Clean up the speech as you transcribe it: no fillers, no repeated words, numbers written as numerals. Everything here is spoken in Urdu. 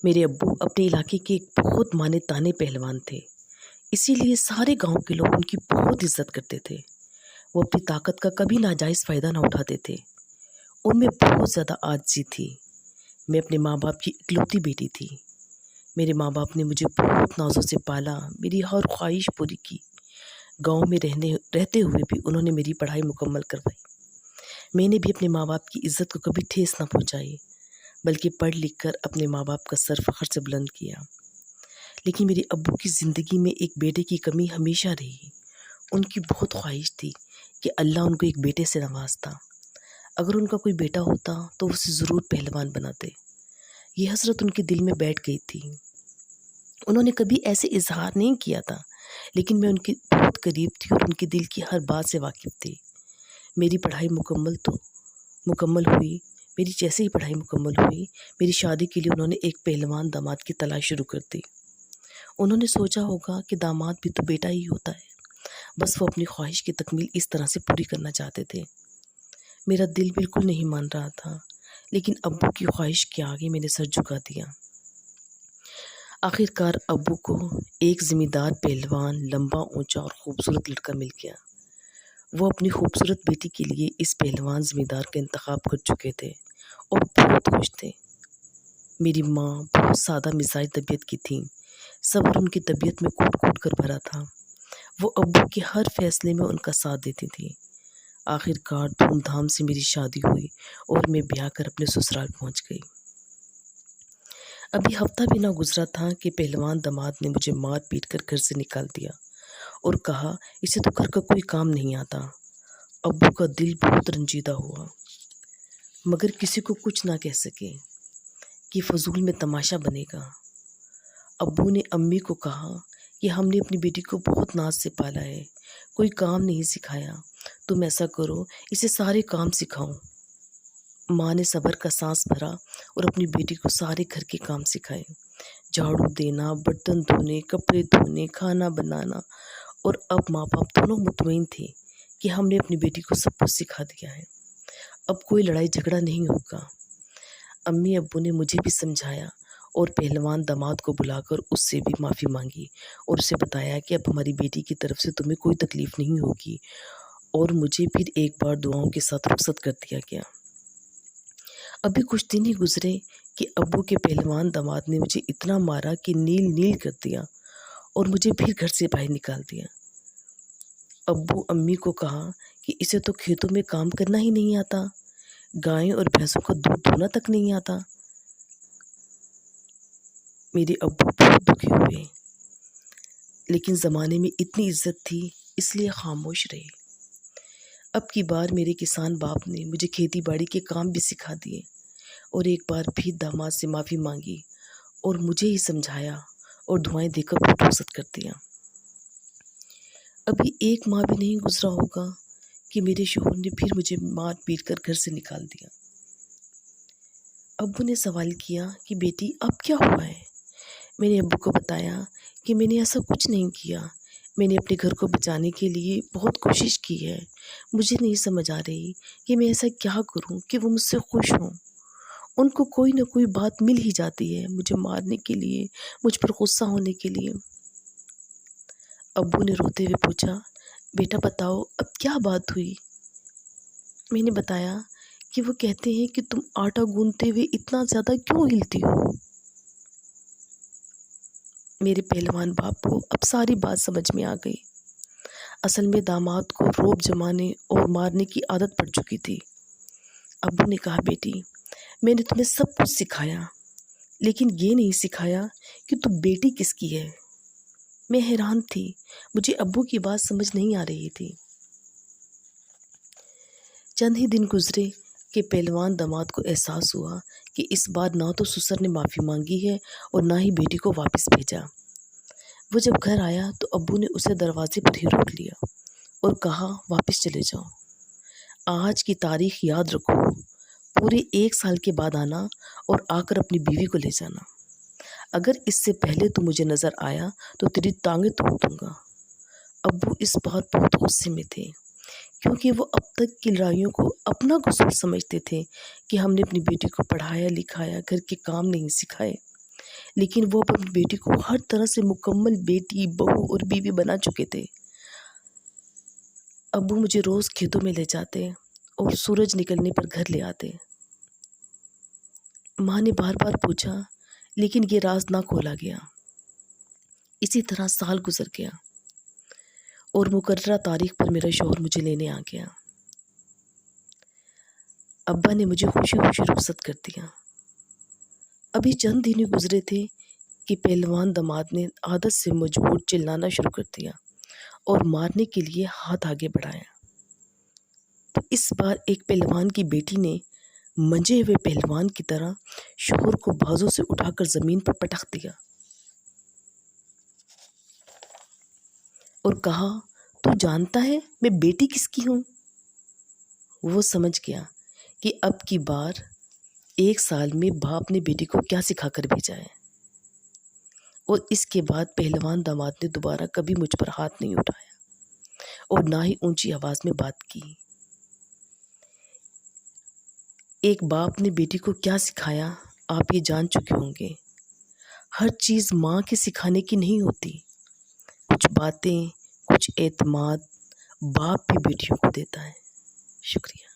میرے ابو اپنے علاقے کے ایک بہت مانے تانے پہلوان تھے، اسی لیے سارے گاؤں کے لوگ ان کی بہت عزت کرتے تھے۔ وہ اپنی طاقت کا کبھی ناجائز فائدہ نہ اٹھاتے تھے۔ ان میں بہت زیادہ عاجزی تھی۔ میں اپنے ماں باپ کی اکلوتی بیٹی تھی۔ میرے ماں باپ نے مجھے بہت نازوں سے پالا، میری ہر خواہش پوری کی۔ گاؤں میں رہتے ہوئے بھی انہوں نے میری پڑھائی مکمل کروائی۔ میں نے بھی اپنے ماں باپ کی عزت کو کبھی ٹھیس نہ پہنچائی، بلکہ پڑھ لکھ کر اپنے ماں باپ کا سر فخر سے بلند کیا۔ لیکن میرے ابو کی زندگی میں ایک بیٹے کی کمی ہمیشہ رہی۔ ان کی بہت خواہش تھی کہ اللہ ان کو ایک بیٹے سے نوازتا۔ اگر ان کا کوئی بیٹا ہوتا تو اسے ضرور پہلوان بناتے۔ یہ حسرت ان کے دل میں بیٹھ گئی تھی۔ انہوں نے کبھی ایسے اظہار نہیں کیا تھا، لیکن میں ان کے بہت قریب تھی اور ان کے دل کی ہر بات سے واقف تھی۔ میری پڑھائی مکمل ہوئی۔ میری جیسے ہی پڑھائی مکمل ہوئی، میری شادی کے لیے انہوں نے ایک پہلوان داماد کی تلاش شروع کر دی۔ انہوں نے سوچا ہوگا کہ داماد بھی تو بیٹا ہی ہوتا ہے، بس وہ اپنی خواہش کی تکمیل اس طرح سے پوری کرنا چاہتے تھے۔ میرا دل بالکل نہیں مان رہا تھا، لیکن ابو کی خواہش کے آگے میں نے سر جھکا دیا۔ آخر کار ابو کو ایک زمیندار پہلوان، لمبا، اونچا اور خوبصورت لڑکا مل گیا۔ وہ اپنی خوبصورت بیٹی کے لیے اس پہلوان زمیندار کا انتخاب کر چکے تھے اور بہت خوش تھے۔ میری ماں بہت سادہ مزاج طبیعت کی تھیں۔ صبر ان کی طبیعت میں کوٹ کوٹ کر بھرا تھا۔ وہ ابو کے ہر فیصلے میں ان کا ساتھ دیتی تھی۔ آخر کار دھوم دھام سے میری شادی ہوئی اور میں بیاہ کر اپنے سسرال پہنچ گئی۔ ابھی ہفتہ بھی نہ گزرا تھا کہ پہلوان داماد نے مجھے مار پیٹ کر گھر سے نکال دیا اور کہا اسے تو گھر کا کوئی کام نہیں آتا۔ ابو کا دل بہت رنجیدہ ہوا، مگر کسی کو کچھ نہ کہہ سکے کہ فضول میں تماشا بنے گا۔ ابو نے امی کو کہا کہ ہم نے اپنی بیٹی کو بہت ناز سے پالا ہے، کوئی کام نہیں سکھایا، تم ایسا کرو اسے سارے کام سکھاؤ۔ ماں نے صبر کا سانس بھرا اور اپنی بیٹی کو سارے گھر کے کام سکھائے، جھاڑو دینا، برتن دھونے، کپڑے دھونے، کھانا بنانا۔ اور اب ماں باپ دونوں مطمئن تھے کہ ہم نے اپنی بیٹی کو سب کچھ سکھا دیا ہے، اب کوئی لڑائی جھگڑا نہیں ہوگا۔ امی ابو نے مجھے بھی سمجھایا اور پہلوان داماد کو بلا کر اس سے بھی معافی مانگی اور اسے بتایا کہ اب ہماری بیٹی کی طرف سے تمہیں کوئی تکلیف نہیں ہوگی، اور مجھے پھر ایک بار دعاؤں کے ساتھ رخصت کر دیا گیا۔ ابھی کچھ دن ہی گزرے کہ ابو کے پہلوان داماد نے مجھے اتنا مارا کہ نیل نیل کر دیا اور مجھے پھر گھر سے باہر نکال دیا۔ ابو امی کو کہا کہ اسے تو کھیتوں میں کام کرنا ہی نہیں آتا، گائیں اور بھینسوں کا دودھ دھونا تک نہیں آتا۔ میرے ابو بہت دکھی ہوئے، لیکن زمانے میں اتنی عزت تھی اس لیے خاموش رہے۔ اب کی بار میرے کسان باپ نے مجھے کھیتی باڑی کے کام بھی سکھا دیے اور ایک بار بھی داماد سے معافی مانگی اور مجھے ہی سمجھایا اور دعائیں دے کر خود رخصت کر دیا۔ ابھی ایک ماہ بھی نہیں گزرا ہوگا کہ میرے شوہر نے پھر مجھے مار پیٹ کر گھر سے نکال دیا۔ ابو نے سوال کیا کہ بیٹی اب کیا ہوا ہے؟ میں نے ابو کو بتایا کہ میں نے ایسا کچھ نہیں کیا، میں نے اپنے گھر کو بچانے کے لیے بہت کوشش کی ہے، مجھے نہیں سمجھ آ رہی کہ میں ایسا کیا کروں کہ وہ مجھ سے خوش ہوں۔ ان کو کوئی نہ کوئی بات مل ہی جاتی ہے مجھے مارنے کے لیے، مجھ پر غصہ ہونے کے لیے۔ ابو نے روتے ہوئے پوچھا بیٹا بتاؤ اب کیا بات ہوئی؟ میں نے بتایا کہ وہ کہتے ہیں کہ تم آٹا گوندتے ہوئے اتنا زیادہ کیوں ہلتی ہو؟ میرے پہلوان باپ کو اب ساری بات سمجھ میں آ گئی۔ اصل میں داماد کو روب جمانے اور مارنے کی عادت پڑ چکی تھی۔ ابو نے کہا بیٹی میں نے تمہیں سب کچھ سکھایا، لیکن یہ نہیں سکھایا کہ تم بیٹی کس کی ہے۔ میں حیران تھی، مجھے ابو کی بات سمجھ نہیں آ رہی تھی۔ چند ہی دن گزرے کہ پہلوان داماد کو احساس ہوا کہ اس بار نہ تو سسر نے معافی مانگی ہے اور نہ ہی بیٹی کو واپس بھیجا۔ وہ جب گھر آیا تو ابو نے اسے دروازے پر ہی روک لیا اور کہا واپس چلے جاؤ، آج کی تاریخ یاد رکھو، پورے 1 سال کے بعد آنا اور آ کر اپنی بیوی کو لے جانا، اگر اس سے پہلے تو مجھے نظر آیا تو تیری ٹانگیں توڑ دوں گا۔ ابو اس بار بہت غصے میں تھے، کیونکہ وہ اب تک کی لڑائیوں کو اپنا قصور سمجھتے تھے کہ ہم نے اپنی بیٹی کو پڑھایا لکھایا، گھر کے کام نہیں سکھائے۔ لیکن وہ اپنی بیٹی کو ہر طرح سے مکمل بیٹی، بہو اور بیوی بنا چکے تھے۔ ابو مجھے روز کھیتوں میں لے جاتے اور سورج نکلنے پر گھر لے آتے۔ ماں نے بار بار پوچھا لیکن یہ راز نہ کھولا گیا۔ اسی طرح سال گزر گیا اور مقررہ تاریخ پر میرا شوہر مجھے لینے آ گیا۔ ابا نے مجھے خوشی خوشی رخصت کر دیا۔ ابھی چند دن ہی گزرے تھے کہ پہلوان داماد نے عادت سے مجبور چلانا شروع کر دیا اور مارنے کے لیے ہاتھ آگے بڑھایا۔ تو اس بار ایک پہلوان کی بیٹی نے منجے ہوئے پہلوان کی طرح شوہر کو بازو سے اٹھا کر زمین پر پٹخ دیا اور کہا، تو جانتا ہے میں بیٹی کس کی ہوں؟ وہ سمجھ گیا کہ اب کی بار 1 سال میں باپ نے بیٹی کو کیا سکھا کر بھیجا ہے، اور اس کے بعد پہلوان داماد نے دوبارہ کبھی مجھ پر ہاتھ نہیں اٹھایا اور نہ ہی اونچی آواز میں بات کی۔ ایک باپ نے بیٹی کو کیا سکھایا آپ یہ جان چکے ہوں گے۔ ہر چیز ماں کے سکھانے کی نہیں ہوتی، کچھ باتیں، کچھ اعتماد باپ بھی بیٹیوں کو دیتا ہے۔ شکریہ۔